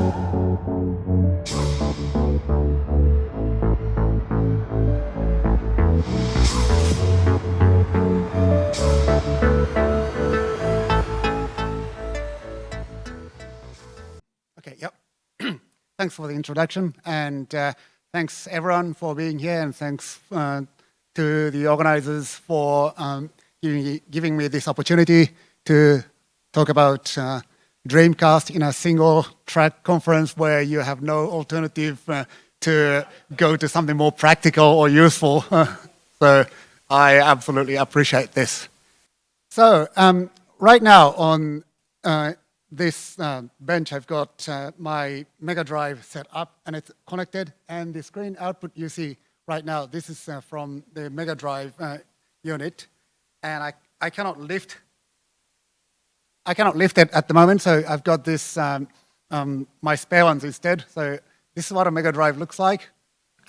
Okay, yep. Thanks for the introduction, and thanks everyone for being here, and thanks to the organizers for giving me this opportunity to talk about Dreamcast in a single track conference where you have no alternative to go to something more practical or useful. So I absolutely appreciate this. So right now on this bench, I've got my Mega Drive set up and it's connected, and the screen output you see right now, this is from the Mega Drive unit, and I cannot lift it at the moment, so I've got this my spare ones instead. So this is what a Mega Drive looks like,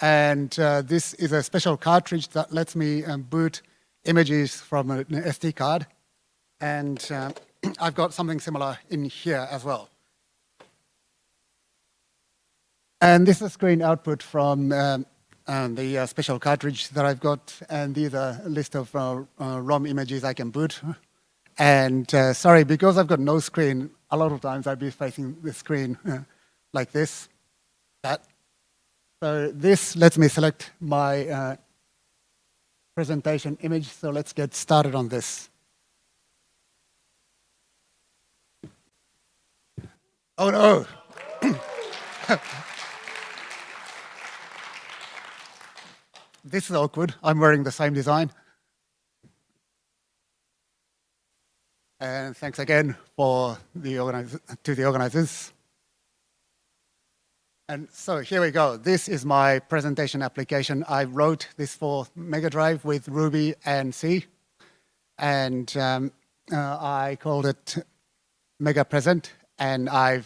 and this is a special cartridge that lets me boot images from an SD card, and I've got something similar in here as well. And this is screen output from the special cartridge that I've got, and these are a list of ROM images I can boot. And sorry, because I've got no screen, a lot of times I'll be facing the screen like this. So this lets me select my presentation image, so let's get started on this. Oh no! This is awkward. I'm wearing the same design. And thanks again to the organizers. And so here we go. This is my presentation application. I wrote this for Mega Drive with Ruby and C. And I called it Mega Present. And I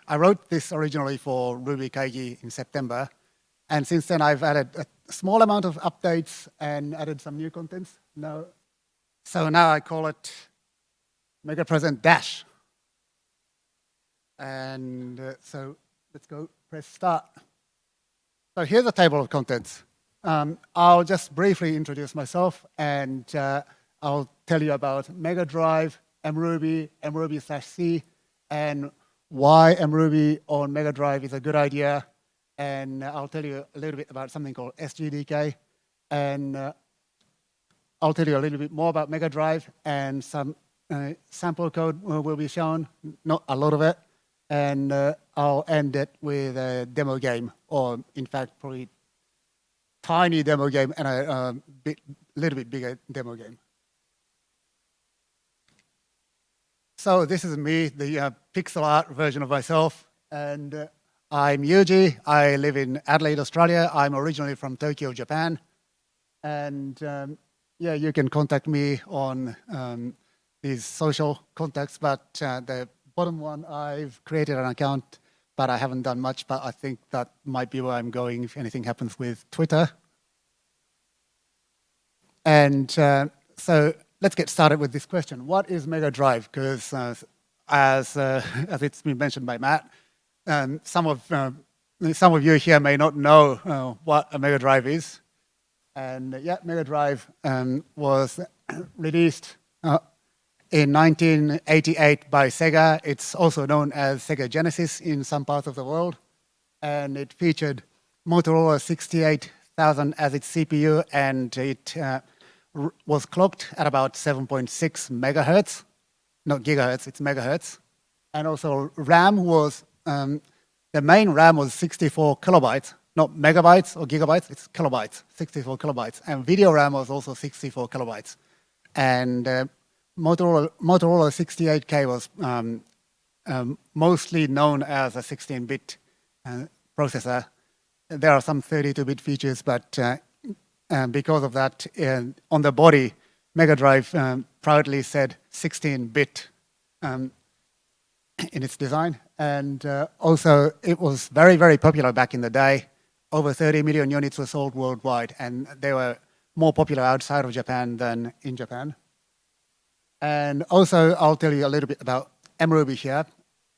wrote this originally for RubyConfTH in September. And since then, I've added a small amount of updates and added some new contents. So now I call it Mega Present Dash. And so let's go press start. So here's a table of contents. I'll just briefly introduce myself, and I'll tell you about Mega Drive, mruby, mruby/C, and why mruby on Mega Drive is a good idea. And I'll tell you a little bit about something called SGDK. And I'll tell you a little bit more about Mega Drive, and some sample code will be shown, not a lot of it. And I'll end it with a demo game, or in fact, probably tiny demo game and a little bit bigger demo game. So this is me, the pixel art version of myself. And I'm Yuji. I live in Adelaide, Australia. I'm originally from Tokyo, Japan. And yeah, you can contact me on these social contacts, but the bottom one, I've created an account, but I haven't done much, but I think that might be where I'm going if anything happens with Twitter. And so let's get started with this question. What is Mega Drive? Because as it's been mentioned by Matt, some of you here may not know what a Mega Drive is. And yeah, Mega Drive was released in 1988 by Sega. It's also known as Sega Genesis in some parts of the world. And it featured Motorola 68000 as its CPU, and it was clocked at about 7.6 megahertz. Not gigahertz, it's megahertz. And also RAM was, the main RAM was 64 kilobytes, not megabytes or gigabytes, it's kilobytes, 64 kilobytes. And video RAM was also 64 kilobytes. And Motorola 68K was mostly known as a 16-bit processor. There are some 32-bit features, but because of that, on the body, Mega Drive proudly said 16-bit in its design. And also, it was very, very popular back in the day. Over 30 million units were sold worldwide, and they were more popular outside of Japan than in Japan. And also, I'll tell you a little bit about mruby here.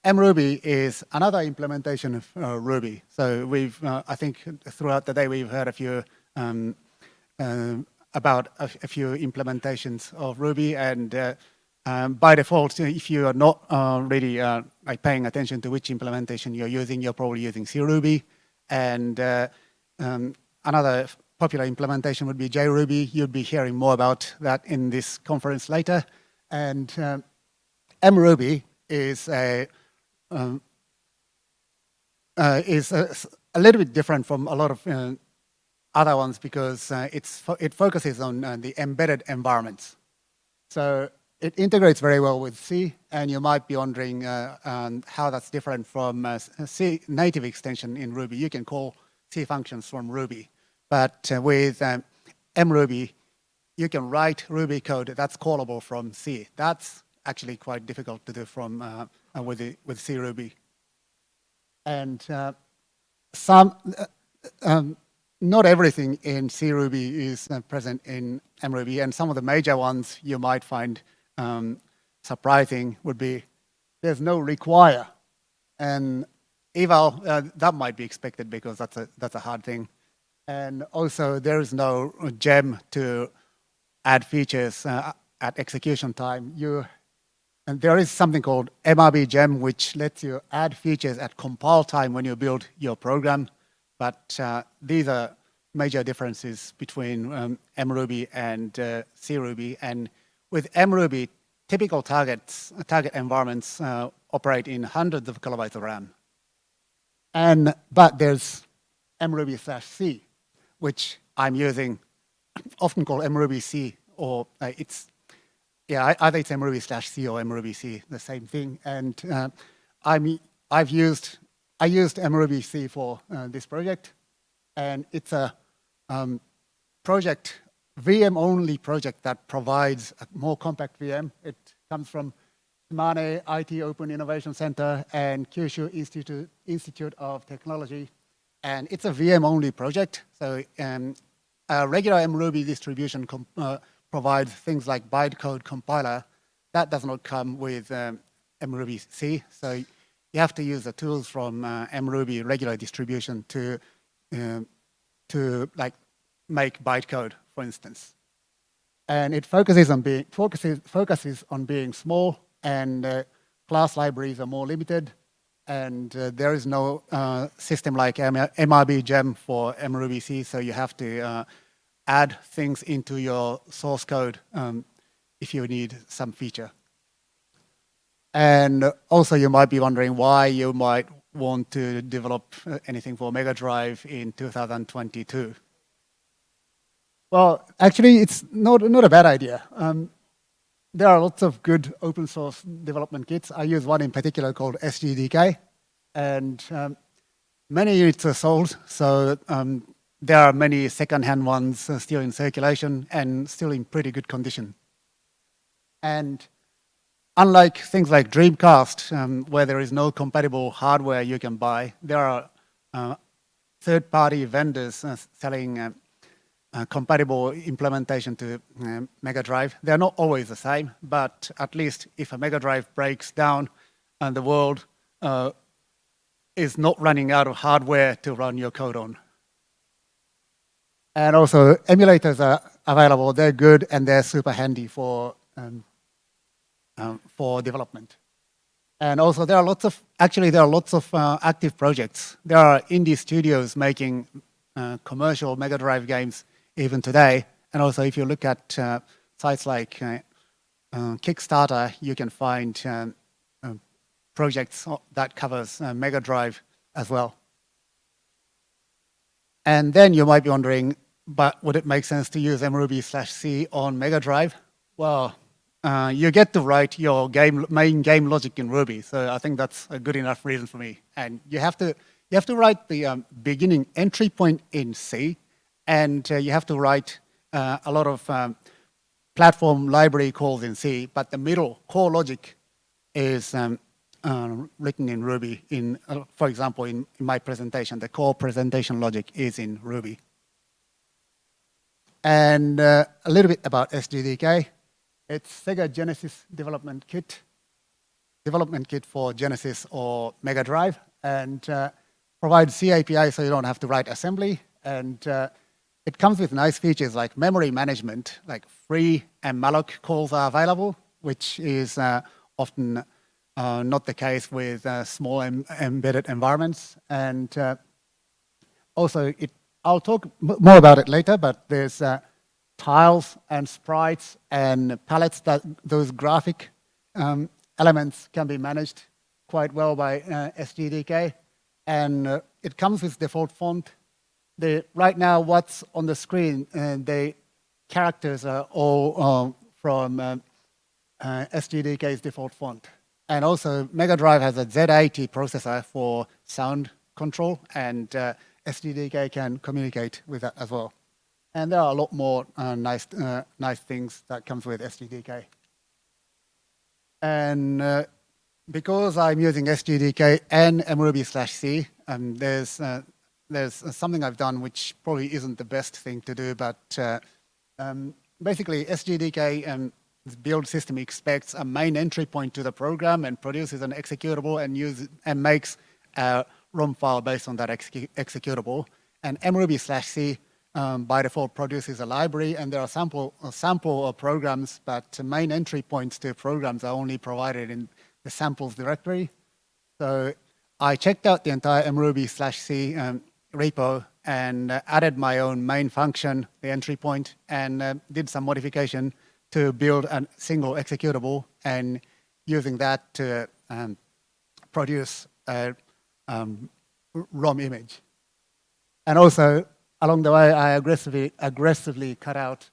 mruby is another implementation of Ruby. So we've, I think throughout the day, we've heard a few about a few implementations of Ruby, and by default, if you are not really like paying attention to which implementation you're using, you're probably using cruby. And another popular implementation would be JRuby. You'll be hearing more about that in this conference later. And mruby is a little bit different from a lot of other ones because it focuses on the embedded environments. So it integrates very well with C, and you might be wondering how that's different from C native extension in Ruby. You can call C functions from Ruby, but with mruby, you can write Ruby code that's callable from C. That's actually quite difficult to do from with cruby. And not everything in cruby is present in mruby, and some of the major ones you might find surprising would be there's no require, and eval that might be expected because that's a hard thing, and also there is no gem to add features at execution time. And there is something called mruby gem, which lets you add features at compile time when you build your program. But these are major differences between mruby and cruby. And with mruby, typical target environments operate in hundreds of kilobytes of RAM. But there's mruby/C, which I'm using, often called mruby/C, or either it's mruby/C or mruby/C, the same thing. And I used mruby/C for this project, and it's a VM-only project that provides a more compact VM. It comes from Mane IT Open Innovation Center and Kyushu Institute of Technology, and it's a VM-only project. So a regular mruby distribution provides things like bytecode compiler. That does not come with mruby/C. So you have to use the tools from mruby regular distribution to like make bytecode, for instance. And it focuses on being small, and class libraries are more limited, and there is no system like mruby gem for mruby/C, so you have to add things into your source code if you need some feature. And also you might be wondering why you might want to develop anything for Mega Drive in 2022. Well, actually, it's not a bad idea. There are lots of good open source development kits. I use one in particular called SGDK, and many units are sold, so there are many second-hand ones still in circulation and still in pretty good condition. And unlike things like Dreamcast, where there is no compatible hardware you can buy, there are third-party vendors selling compatible implementation to Mega Drive. They're not always the same, but at least if a Mega Drive breaks down and the world is not running out of hardware to run your code on. And also emulators are available. They're good and they're super handy for development. And also there are lots of active projects. There are indie studios making commercial Mega Drive games even today. And also if you look at sites like Kickstarter, you can find projects that covers Mega Drive as well. And then you might be wondering, but would it make sense to use mruby/C on Mega Drive? Well, you get to write your main game logic in Ruby, so I think that's a good enough reason for me. And you have to write the beginning entry point in C, and you have to write a lot of platform library calls in C, but the middle core logic is written in Ruby. For example, in my presentation, the core presentation logic is in Ruby. And a little bit about SGDK. It's Sega Genesis development kit. development kit for Genesis or Mega Drive, and provides C API so you don't have to write assembly. And it comes with nice features like memory management, like free and malloc calls are available, which is often not the case with small embedded environments. And also, I'll talk more about it later, but there's tiles and sprites and palettes that those graphic elements can be managed quite well by SGDK. And it comes with default font. Right now, what's on the screen, the characters are all from SGDK's default font. And also, Mega Drive has a Z80 processor for sound control, and SGDK can communicate with that as well. And there are a lot more nice things that comes with SGDK. And because I'm using SGDK and mruby/C, there's something I've done which probably isn't the best thing to do, but basically SGDK build system expects a main entry point to the program and produces an executable and makes a ROM file based on that executable. And mruby/C by default produces a library, and there are a sample of programs, but main entry points to programs are only provided in the samples directory. So I checked out the entire mruby/C repo and added my own main function, the entry point, and did some modification to build a single executable, and using that to produce a ROM image. And also, along the way, I aggressively cut out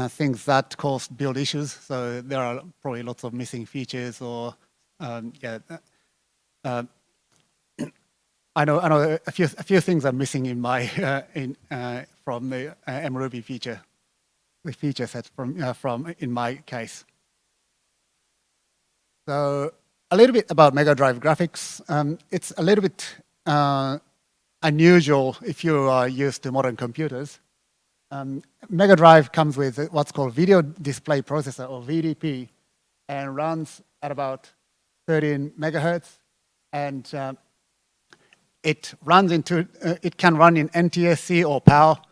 things that cause build issues. So there are probably lots of missing features, or I know a few things are missing in my from the mruby feature, the feature set from in my case. So a little bit about Mega Drive graphics. It's a little bit unusual if you are used to modern computers. Mega Drive comes with what's called Video Display Processor, or VDP, and runs at about 13 megahertz, and it can run in NTSC or PAL.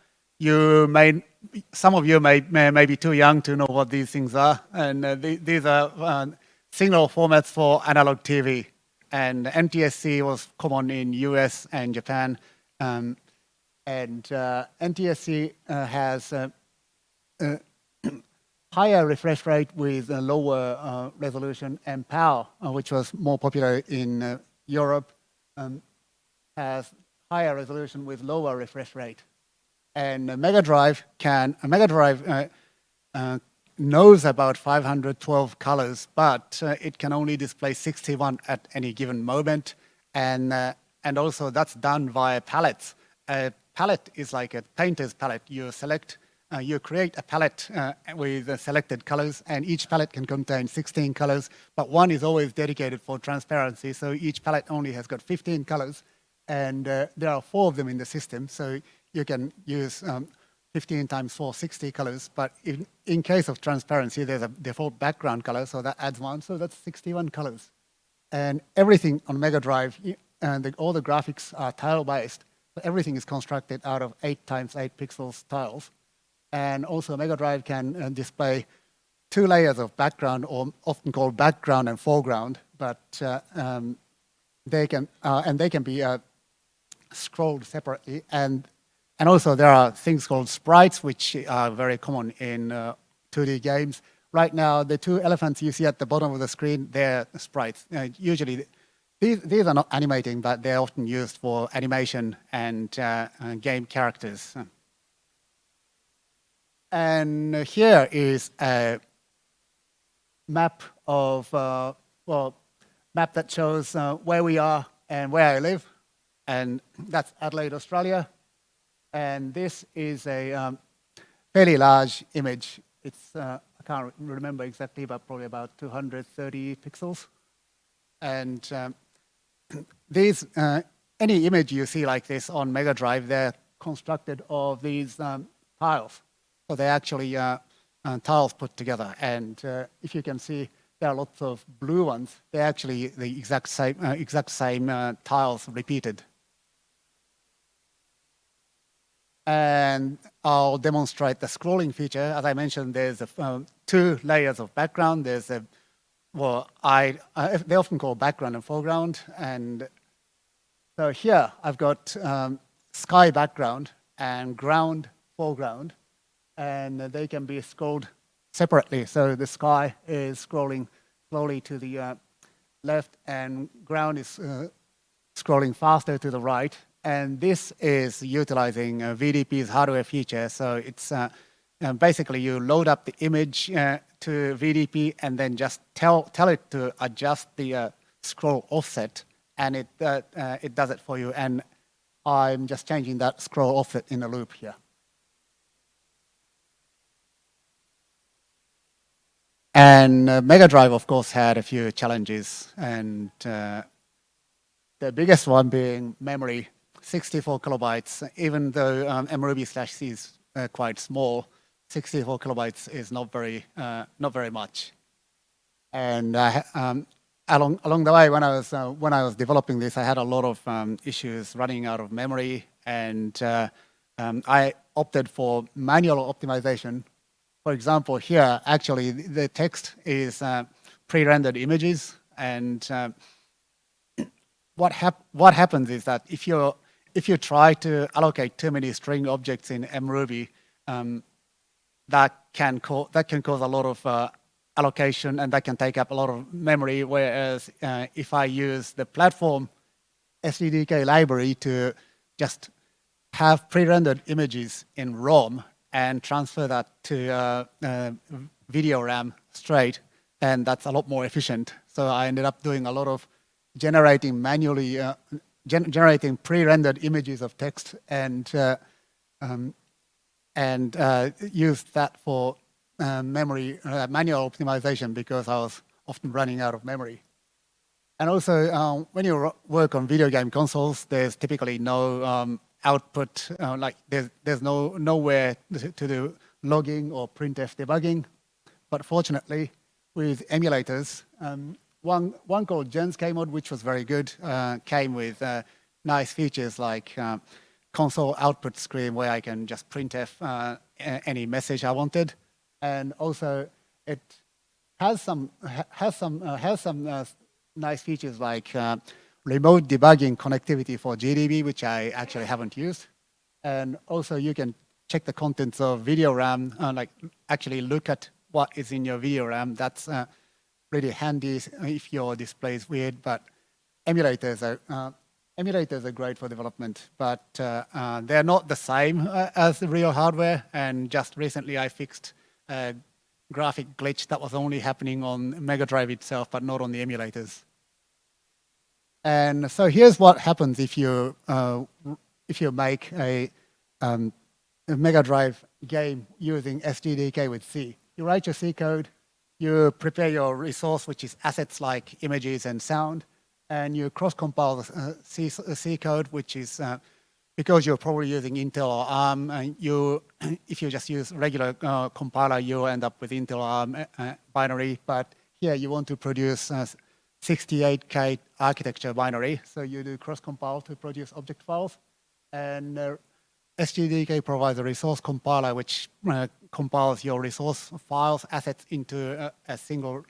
Some of you may be too young to know what these things are, and these are signal formats for analog TV. And NTSC was common in US and Japan, and NTSC has a higher refresh rate with a lower resolution, and PAL, which was more popular in Europe, has higher resolution with lower refresh rate. And Mega Drive knows about 512 colors, but it can only display 61 at any given moment, and also that's done via palettes. A palette is like a painter's palette. You create a palette with selected colors, and each palette can contain 16 colors, but one is always dedicated for transparency, so each palette only has got 15 colors, and there are 4 of them in the system, so you can use 15 times 4, 60 colors, but in case of transparency, there's a default background color, so that adds 1, so that's 61 colors. And everything on Mega Drive, all the graphics are tile-based, so everything is constructed out of 8 times 8 pixels tiles. And also Mega Drive can display 2 layers of background, or often called background and foreground, but they can be scrolled separately. And also there are things called sprites, which are very common in 2D games. Right now, the 2 elephants you see at the bottom of the screen, they're sprites. Usually, these are not animating, but they're often used for animation and game characters. And here is a map of, map that shows where we are and where I live. And that's Adelaide, Australia. And this is a fairly large image. It's, I can't remember exactly, but probably about 230 pixels. And any image you see like this on Mega Drive, they're constructed of these tiles. So they're actually tiles put together. And if you can see, there are lots of blue ones. They're actually the exact same tiles repeated. And I'll demonstrate the scrolling feature. As I mentioned, there's two layers of background. There's a, well, they often call background and foreground. And so here I've got sky background and ground foreground, and they can be scrolled separately. So the sky is scrolling slowly to the left, and ground is scrolling faster to the right. And this is utilizing VDP's hardware feature. So it's basically you load up the image to VDP and then just tell it to adjust the scroll offset, and it does it for you. And I'm just changing that scroll offset in a loop here. And Mega Drive, of course, had a few challenges, and the biggest one being memory. 64 kilobytes, even though mruby/c is quite small, 64 kilobytes is not very much. And along the way, when I was developing this, I had a lot of issues running out of memory, and I opted for manual optimization. For example, here actually the text is pre-rendered images, and what happens is that if you try to allocate too many string objects in mruby, that can cause a lot of allocation, and that can take up a lot of memory. Whereas if I use the platform SDDK library to just have pre-rendered images in ROM and transfer that to video RAM straight, then that's a lot more efficient. So I ended up doing a lot of generating manually. Generating pre-rendered images of text, and use that for memory manual optimization, because I was often running out of memory. And also, when you work on video game consoles, there's typically no output. Like there's nowhere to do logging or printf debugging. But fortunately, with emulators, one called GensKmod, which was very good, came with nice features like console output screen, where I can just printf any message I wanted, and also it has some nice features like remote debugging connectivity for GDB, which I actually haven't used, and also you can check the contents of video RAM, like actually look at what is in your video RAM. That's really handy if your display is weird. But emulators are great for development, but they're not the same as the real hardware. And just recently I fixed a graphic glitch that was only happening on Mega Drive itself, but not on the emulators. And so here's what happens if you make a Mega Drive game using SDDK with C. You write your C code, you prepare your resource, which is assets like images and sound, and you cross-compile the C code, which is, because you're probably using Intel or ARM, and if you just use regular compiler, you'll end up with Intel ARM binary. But here you want to produce 68K architecture binary, so you do cross-compile to produce object files. And SGDK provides a resource compiler which compiles your resource files, assets into a single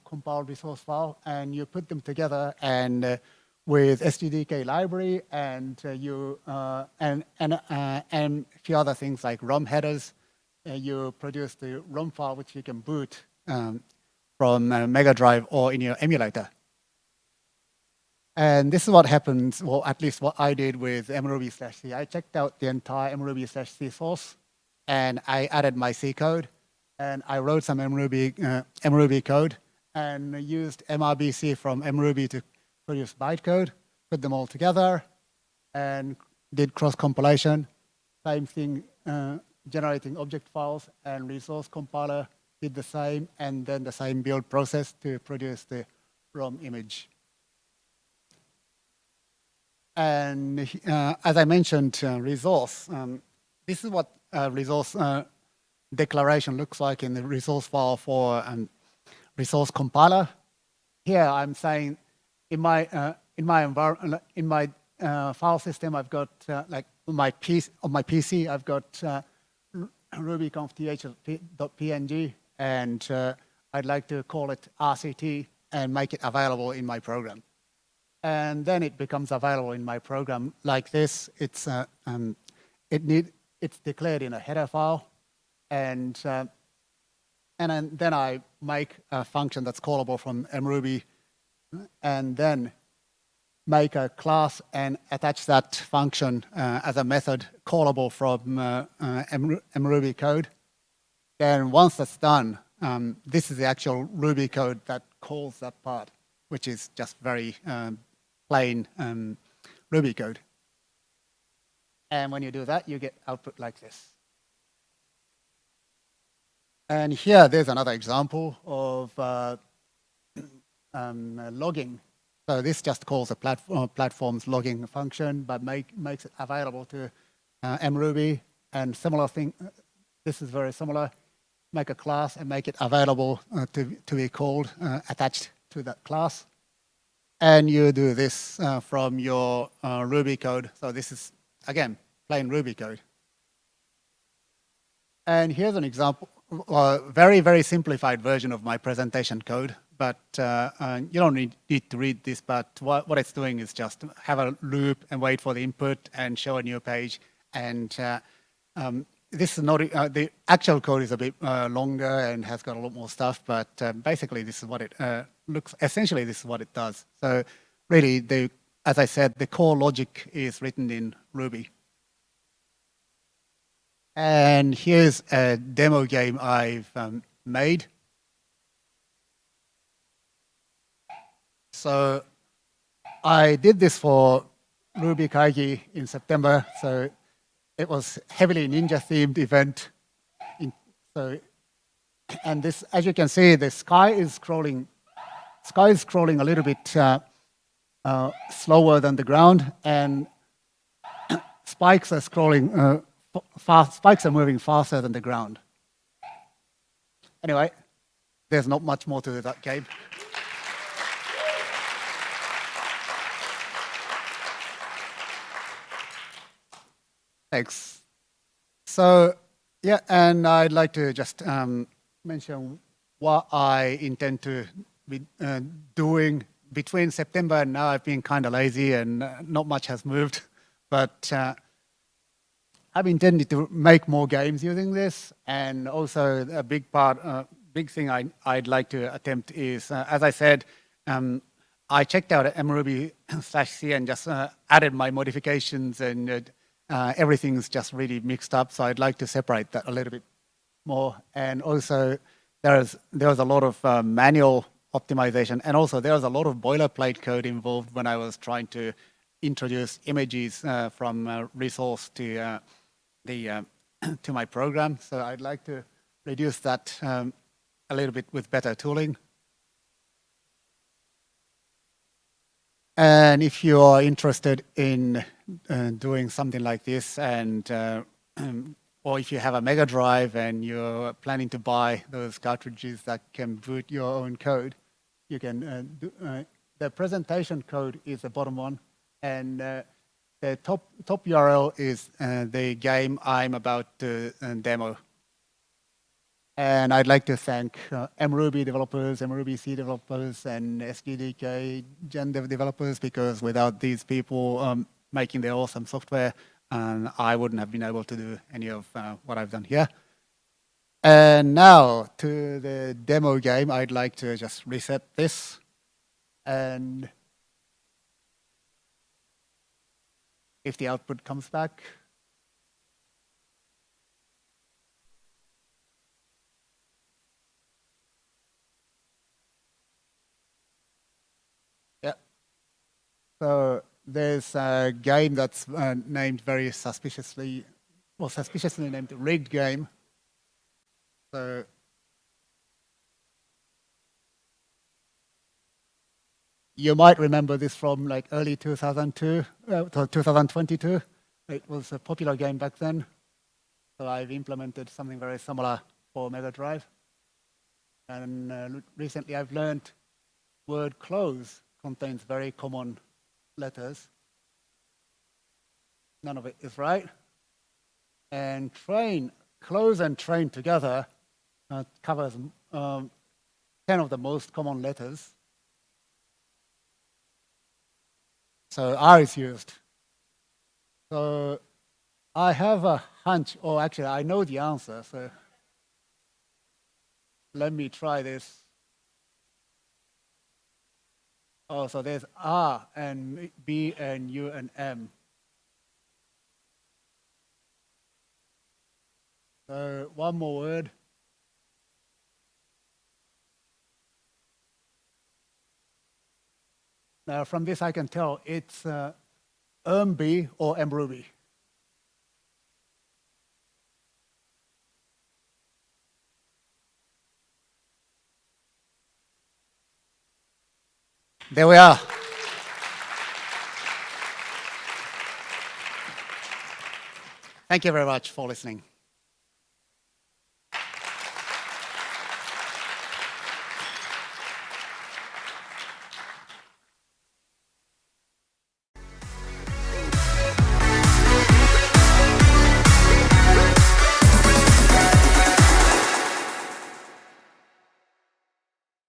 compiled resource file, and you put them together. And with SGDK library and a few other things like ROM headers, you produce the ROM file which you can boot from Mega Drive or in your emulator. And this is what happens, well, at least what I did with mruby/c. I checked out the entire mruby/c source, and I added my C code, and I wrote some mruby code, and used mrbc from mruby to produce bytecode, put them all together, and did cross-compilation. Same thing, generating object files, and resource compiler did the same, and then the same build process to produce the ROM image. And as I mentioned, resource. This is what resource declaration looks like in the resource file for resource compiler. Here I'm saying in my environment, in my file system, I've got like on my PC, I've got RubyConfTH.png, and I'd like to call it RCT and make it available in my program. And then it becomes available in my program like this. It's declared in a header file, and then I make a function that's callable from mruby, and then make a class and attach that function as a method callable from mruby code. Then once that's done, this is the actual Ruby code that calls that part, which is just very plain Ruby code. And when you do that, you get output like this. And here, there's another example of logging. So this just calls a platform's logging function, but makes it available to mruby. And similar thing, this is very similar. Make a class and make it available to be called, attached to that class. And you do this from your Ruby code. So this is, again, plain Ruby code. And here's an example, a very, very simplified version of my presentation code. But you don't need to read this, but what it's doing is just have a loop and wait for the input and show a new page. And this is not, the actual code is a bit longer and has got a lot more stuff, but basically this is what it essentially this is what it does. So really, as I said, the core logic is written in Ruby. And here's a demo game I've made. So I did this for Ruby Kaigi in September. So it was heavily ninja-themed event. And this, as you can see, the sky is scrolling a little bit slower than the ground, and spikes are scrolling fast. Spikes are moving faster than the ground. Anyway, there's not much more to that game. Thanks. So, yeah, and I'd like to just mention what I intend to be doing between September and now. I've been kind of lazy and not much has moved, but I've intended to make more games using this. And also a big thing I'd like to attempt is, as I said, I checked out mruby/c and just added my modifications, and everything's just really mixed up. So I'd like to separate that a little bit more. And also there was a lot of manual optimization, and also there was a lot of boilerplate code involved when I was trying to introduce images from resource to to my program. So I'd like to reduce that a little bit with better tooling. And if you are interested in doing something like this, and or if you have a Mega Drive and you're planning to buy those cartridges that can boot your own code, you can the presentation code is the bottom one, and the top URL is the game I'm about to demo. And I'd like to thank mruby developers, mruby-c developers, and SGDK GenDev developers, because without these people making their awesome software, I wouldn't have been able to do any of what I've done here. And now to the demo game, I'd like to just reset this. And if the output comes back, so there's a game that's named very suspiciously named Rigged Game. So you might remember this from like early 2002, 2022. It was a popular game back then. So I've implemented something very similar for Mega Drive. And recently I've learned word close contains very common letters. None of it is right. And train, close and train together covers 10 of the most common letters. So R is used. So I have a hunch, or actually I know the answer, so let me try this. Oh, so there's R and B and U and M. So one more word. Now from this I can tell it's mruby or mruby. There we are. Thank you very much for listening.